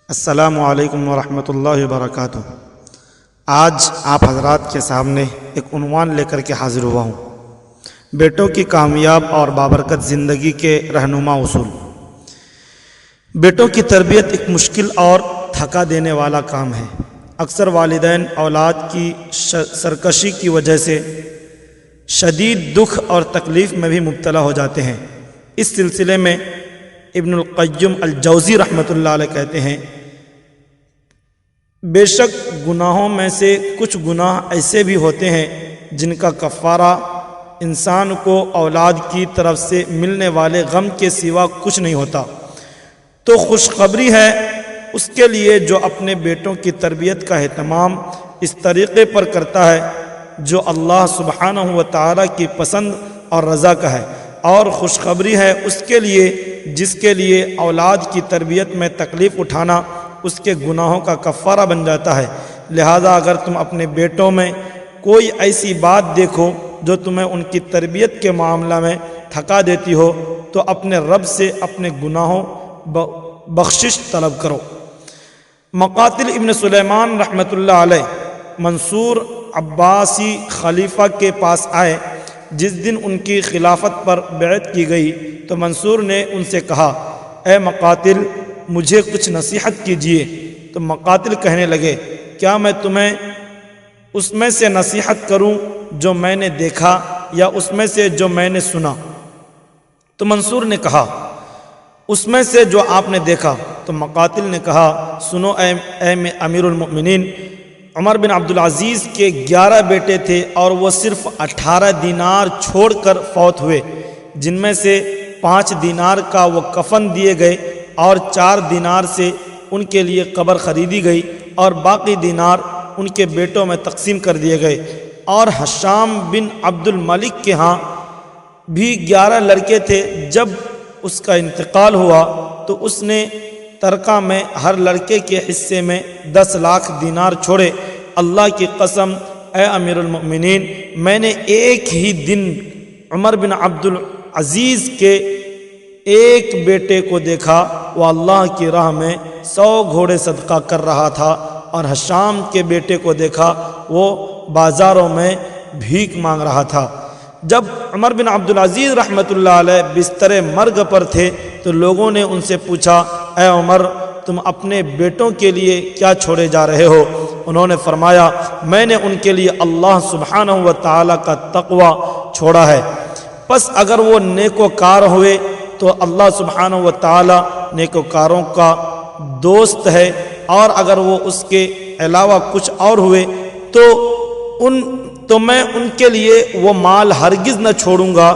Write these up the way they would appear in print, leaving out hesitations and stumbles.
السلام علیکم ورحمۃ اللہ وبرکاتہ۔ آج آپ حضرات کے سامنے ایک عنوان لے کر کے حاضر ہوا ہوں، بیٹوں کی کامیاب اور بابرکت زندگی کے رہنما اصول۔ بیٹوں کی تربیت ایک مشکل اور تھکا دینے والا کام ہے۔ اکثر والدین اولاد کی سرکشی کی وجہ سے شدید دکھ اور تکلیف میں بھی مبتلا ہو جاتے ہیں۔ اس سلسلے میں ابن القیم الجوزی رحمۃ اللہ علیہ کہتے ہیں، بے شک گناہوں میں سے کچھ گناہ ایسے بھی ہوتے ہیں جن کا کفارہ انسان کو اولاد کی طرف سے ملنے والے غم کے سوا کچھ نہیں ہوتا، تو خوشخبری ہے اس کے لیے جو اپنے بیٹوں کی تربیت کا اہتمام اس طریقے پر کرتا ہے جو اللہ سبحانہ و تعالیٰ کی پسند اور رضا کا ہے، اور خوشخبری ہے اس کے لیے جس کے لیے اولاد کی تربیت میں تکلیف اٹھانا اس کے گناہوں کا کفارہ بن جاتا ہے۔ لہذا اگر تم اپنے بیٹوں میں کوئی ایسی بات دیکھو جو تمہیں ان کی تربیت کے معاملہ میں تھکا دیتی ہو تو اپنے رب سے اپنے گناہوں بخشش طلب کرو۔ مقاتل ابن سلیمان رحمۃ اللہ علیہ منصور عباسی خلیفہ کے پاس آئے۔ جس دن ان کی خلافت پر بیعت کی گئی تو منصور نے ان سے کہا، اے مقاتل مجھے کچھ نصیحت کیجیے۔ تو مقاتل کہنے لگے، کیا میں تمہیں اس میں سے نصیحت کروں جو میں نے دیکھا یا اس میں سے جو میں نے سنا؟ تو منصور نے کہا، اس میں سے جو آپ نے دیکھا۔ تو مقاتل نے کہا، سنو اے امیر المؤمنین، عمر بن عبدالعزیز کے 11 بیٹے تھے اور وہ صرف 18 دینار چھوڑ کر فوت ہوئے، جن میں سے 5 دینار کا وہ کفن دیے گئے اور 4 دینار سے ان کے لیے قبر خریدی گئی اور باقی دینار ان کے بیٹوں میں تقسیم کر دیے گئے۔ اور حشام بن عبد الملک کے ہاں بھی 11 لڑکے تھے۔ جب اس کا انتقال ہوا تو اس نے ترکہ میں ہر لڑکے کے حصے میں 10 لاکھ دینار چھوڑے۔ اللہ کی قسم اے امیر المؤمنین، میں نے ایک ہی دن عمر بن عبدالعزیز کے ایک بیٹے کو دیکھا، وہ اللہ کی راہ میں 100 گھوڑے صدقہ کر رہا تھا، اور حشام کے بیٹے کو دیکھا وہ بازاروں میں بھیک مانگ رہا تھا۔ جب عمر بن عبدالعزیز رحمۃ اللہ علیہ بستر مرگ پر تھے تو لوگوں نے ان سے پوچھا، اے عمر تم اپنے بیٹوں کے لیے کیا چھوڑے جا رہے ہو؟ انہوں نے فرمایا، میں نے ان کے لیے اللہ سبحانہ و تعالیٰ کا تقوی چھوڑا ہے، پس اگر وہ نیکوکار ہوئے تو اللہ سبحانہ و تعالیٰ نیکوکاروں کا دوست ہے، اور اگر وہ اس کے علاوہ کچھ اور ہوئے تو میں ان کے لیے وہ مال ہرگز نہ چھوڑوں گا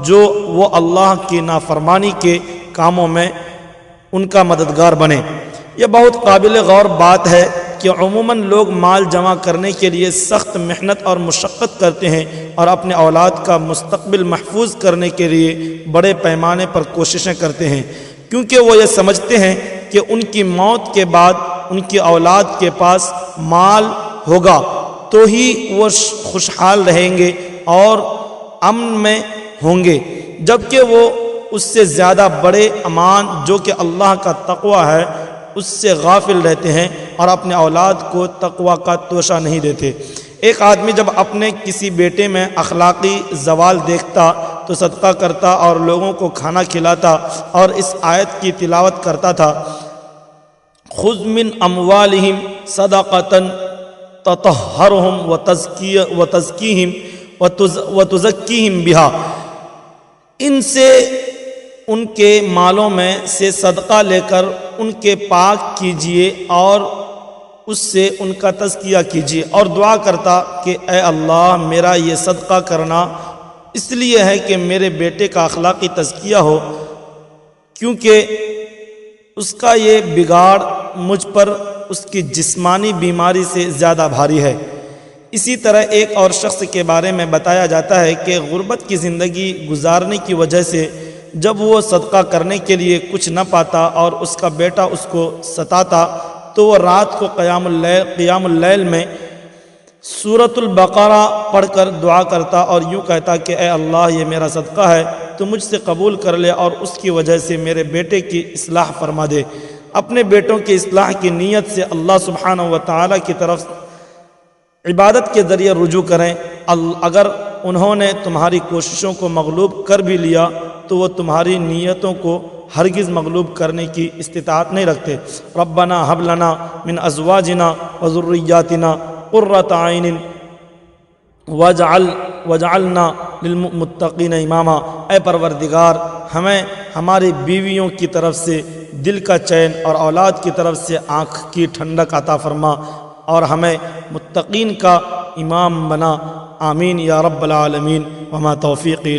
جو وہ اللہ کی نافرمانی کے کاموں میں ان کا مددگار بنے۔ یہ بہت قابل غور بات ہے کہ عموماً لوگ مال جمع کرنے کے لیے سخت محنت اور مشقت کرتے ہیں اور اپنے اولاد کا مستقبل محفوظ کرنے کے لیے بڑے پیمانے پر کوششیں کرتے ہیں، کیونکہ وہ یہ سمجھتے ہیں کہ ان کی موت کے بعد ان کی اولاد کے پاس مال ہوگا تو ہی وہ خوشحال رہیں گے اور امن میں ہوں گے، جبکہ وہ اس سے زیادہ بڑے امان جو کہ اللہ کا تقوی ہے اس سے غافل رہتے ہیں اور اپنے اولاد کو تقوی کا توشہ نہیں دیتے۔ ایک آدمی جب اپنے کسی بیٹے میں اخلاقی زوال دیکھتا تو صدقہ کرتا اور لوگوں کو کھانا کھلاتا اور اس آیت کی تلاوت کرتا تھا، خذ من اموالہم صدقۃ تطہرہم وتزکیہم وتزکیہم بہا، ان سے ان کے مالوں میں سے صدقہ لے کر ان کے پاک کیجئے اور اس سے ان کا تزکیہ کیجئے، اور دعا کرتا کہ اے اللہ میرا یہ صدقہ کرنا اس لیے ہے کہ میرے بیٹے کا اخلاقی تزکیہ ہو، کیونکہ اس کا یہ بگاڑ مجھ پر اس کی جسمانی بیماری سے زیادہ بھاری ہے۔ اسی طرح ایک اور شخص کے بارے میں بتایا جاتا ہے کہ غربت کی زندگی گزارنے کی وجہ سے جب وہ صدقہ کرنے کے لیے کچھ نہ پاتا اور اس کا بیٹا اس کو ستاتا تو وہ رات کو قیام اللیل میں سورۃ البقرہ پڑھ کر دعا کرتا اور یوں کہتا کہ اے اللہ یہ میرا صدقہ ہے تو مجھ سے قبول کر لے اور اس کی وجہ سے میرے بیٹے کی اصلاح فرما دے۔ اپنے بیٹوں کی اصلاح کی نیت سے اللہ سبحانہ و تعالیٰ کی طرف عبادت کے ذریعے رجوع کریں۔ اگر انہوں نے تمہاری کوششوں کو مغلوب کر بھی لیا تو وہ تمہاری نیتوں کو ہرگز مغلوب کرنے کی استطاعت نہیں رکھتے۔ ربنا ہب لنا من ازواجنا وذریاتنا قرۃ اعین وجعلنا للمتقین اماما۔ اے پروردگار، ہمیں ہماری بیویوں کی طرف سے دل کا چین اور اولاد کی طرف سے آنکھ کی ٹھنڈک عطا فرما اور ہمیں متقین کا امام بنا۔ آمین یا رب العالمین۔ وما توفیقی